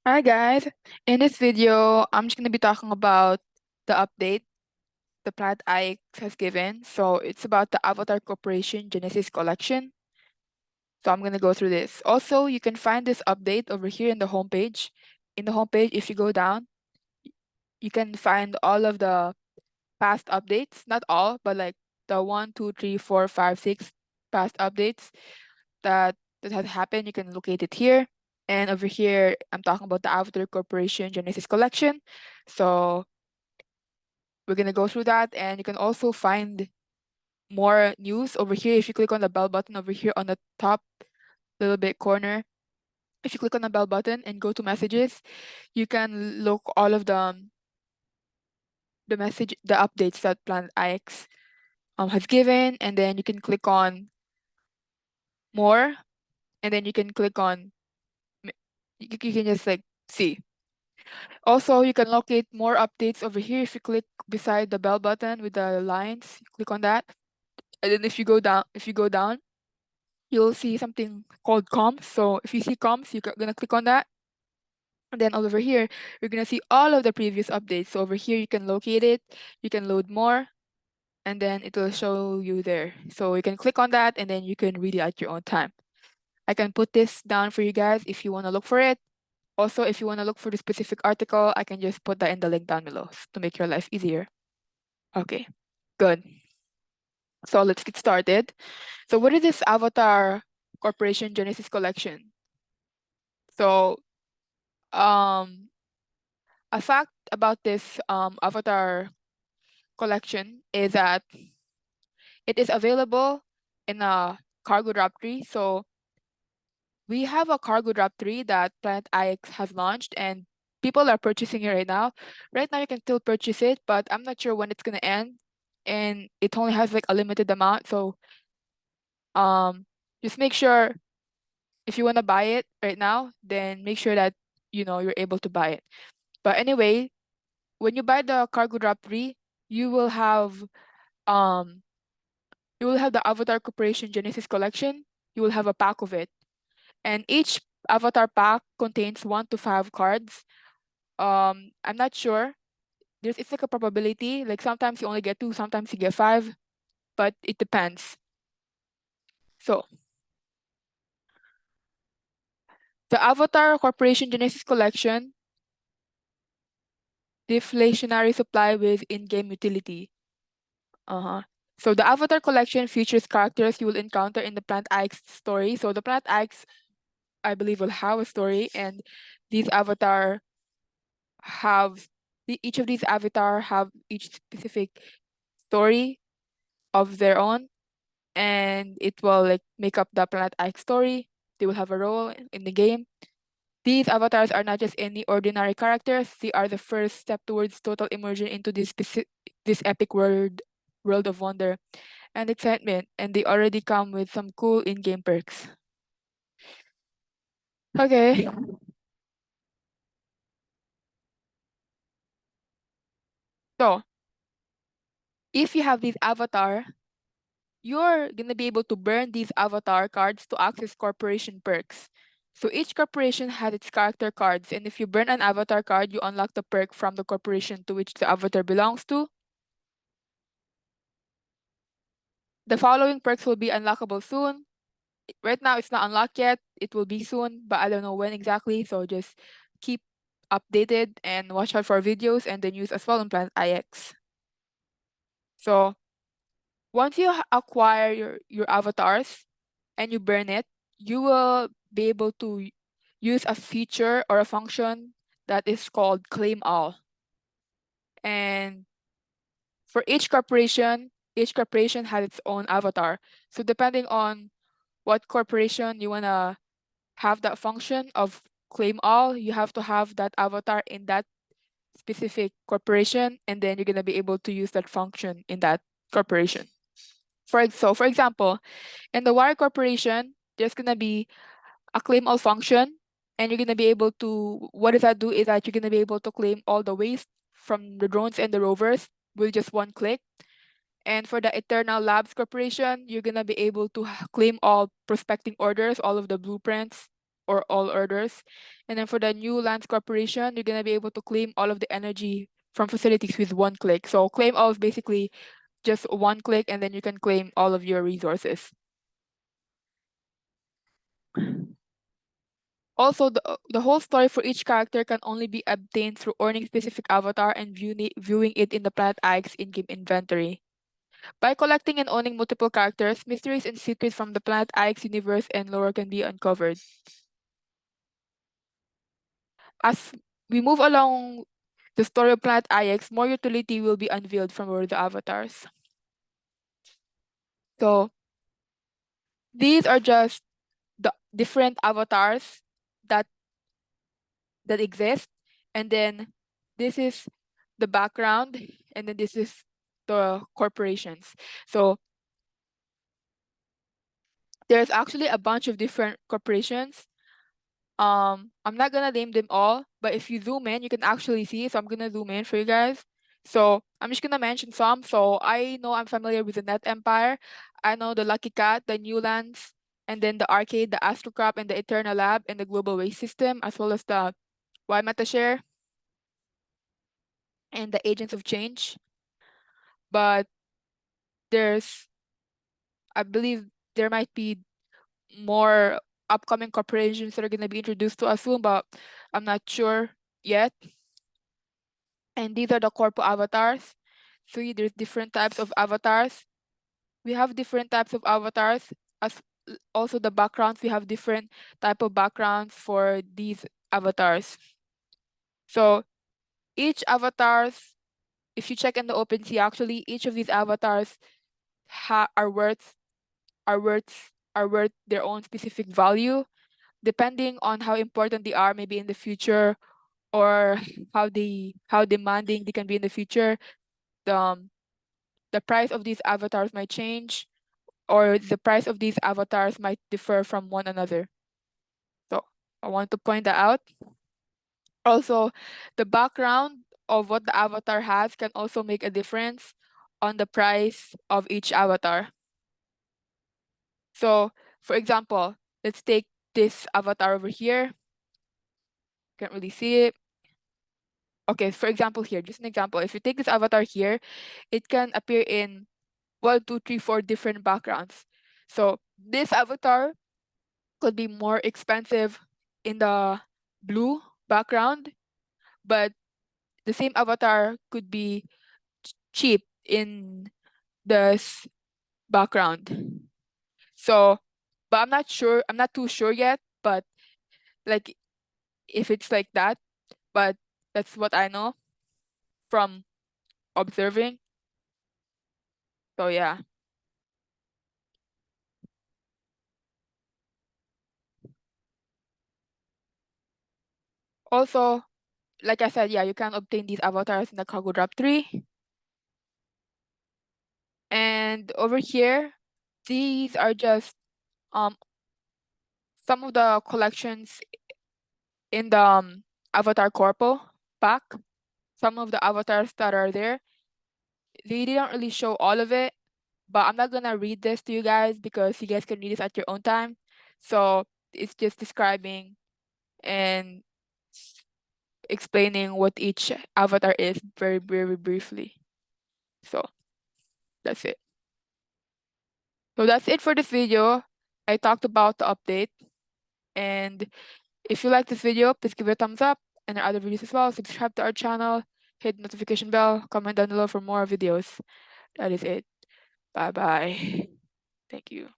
Hi guys, in this video, I'm just going to be talking about the update the Planet Ix has given. So it's about the Avatar Corporation Genesis collection. So I'm going to go through this. Also, you can find this update over here in the homepage. In the homepage, if you go down, you can find all of the past updates. Not all, but like the 1, 2, 3, 4, 5, 6 past updates that has happened. You can locate it here. And over here, I'm talking about the Avatar Corporation Genesis collection. So we're gonna go through that, and you can also find more news over here if you click on the bell button over here on the top little bit corner. If you click on the bell button and go to messages, you can look all of the updates that Planet Ix has given, and then you can click on more, and then you can click on you can just like see. Also, you can locate more updates over here if you click beside the bell button with the lines. Click on that, and then if you go down, you'll see something called comms. So if you see comms, you're gonna click on that. And then over here, you're gonna see all of the previous updates. So over here, you can locate it, you can load more, and then it will show you there. So you can click on that, and then you can read it at your own time. I can put this down for you guys if you wanna look for it. Also, if you wanna look for the specific article, I can just put that in the link down below to make your life easier. Okay, good. So let's get started. So what is this Avatar Corporation Genesis collection? So um a fact about this Avatar collection is that it is available in a cargo drop tree. So we have a cargo drop tree that Planet Ix has launched, and people are purchasing it right now. Right now you can still purchase it, but I'm not sure when it's gonna end, and it only has like a limited amount. So just make sure if you wanna buy it right now, then make sure that you're able to buy it. But anyway, when you buy the cargo drop 3, you will have um the Avatar Corporation Genesis collection. You will have a pack of it. And each avatar pack contains 1 to 5 cards. I'm not sure. It's like a probability. Like sometimes you only get 2, sometimes you get 5, but it depends. So the Avatar Corporation Genesis collection, deflationary supply with in-game utility. Uh-huh. So the Avatar collection features characters you will encounter in the Planet Ix story. So the Planet Ix, I believe, will have a story, and these avatar have each of these avatar have each specific story of their own, and it will like make up the Planet Ix story. They will have a role in the game. These avatars are not just any ordinary characters. They are the first step towards total immersion into this epic world of wonder and excitement, and they already come with some cool in-game perks. Okay. So if you have this avatar, you're gonna be able to burn these avatar cards to access corporation perks. So each corporation has its character cards, and if you burn an avatar card, you unlock the perk from the corporation to which the avatar belongs to. The following perks will be unlockable soon. Right now, it's not unlocked yet. It will be soon, but I don't know when exactly. So just keep updated and watch out for videos and the news as well on Planet IX. So once you acquire your avatars and you burn it, you will be able to use a feature or a function that is called claim all. And for each corporation has its own avatar. So depending on what corporation you want to have that function of claim all, you have to have that avatar in that specific corporation, and then you're going to be able to use that function in that corporation. For example, in the Wire Corporation, there's going to be a claim all function, and you're going to be able to, what does that do is that you're going to be able to claim all the waste from the drones and the rovers with just one click. And for the Eternal Labs Corporation, you're going to be able to claim all prospecting orders, all of the blueprints or all orders. And then for the new lands corporation, you're gonna be able to claim all of the energy from facilities with one click. So claim all is basically just one click, and then you can claim all of your resources. Also, the whole story for each character can only be obtained through owning specific avatar and viewing it in the Planet IX in-game inventory. By collecting and owning multiple characters, mysteries and secrets from the Planet IX universe and lore can be uncovered. As we move along the story of Planet IX, more utility will be unveiled from the avatars. So these are just the different avatars that exist, and then this is the background, and then this is the corporations. So there's actually a bunch of different corporations. I'm not gonna name them all, but if you zoom in, you can actually see. So I'm gonna zoom in for you guys. So I'm just gonna mention some. So I know I'm familiar with the Net Empire. I know the Lucky Cat, the Newlands, and then the Arcade, the Astrocrop, and the Eternal Lab, and the Global Waste System, as well as the Y Metashare and the Agents of Change. But there's, I believe there might be more upcoming corporations that are gonna be introduced to us soon, but I'm not sure yet. And these are the corpo avatars. See, there's different types of avatars. We have different types of avatars. As also the backgrounds, we have different type of backgrounds for these avatars. So each avatars, if you check in the OpenSea, actually each of these avatars are worth their own specific value, depending on how important they are, maybe in the future, or how demanding they can be in the future. The price of these avatars might change, or the price of these avatars might differ from one another. So I want to point that out. Also, the background of what the avatar has can also make a difference on the price of each avatar. So, for example, let's take this avatar over here. Can't really see it. Okay, for example here, just an example. If you take this avatar here, it can appear in 1, 2, 3, 4 different backgrounds. So this avatar could be more expensive in the blue background, but the same avatar could be cheap in the background. So, but I'm not sure, I'm not too sure yet, but like if it's like that, but that's what I know from observing. So yeah. Also, like I said, yeah, you can obtain these avatars in the Cargo Drop 3. And over here, these are just some of the collections in the Avatar Corpo pack. Some of the avatars that are there. They didn't really show all of it, but I'm not gonna read this to you guys because you guys can read this at your own time. So it's just describing and explaining what each avatar is very, very briefly. So that's it. So that's it for this video. I talked about the update. And if you like this video, please give it a thumbs up, and our other videos as well. Subscribe to our channel, hit the notification bell, comment down below for more videos. That is it. Bye bye. Thank you.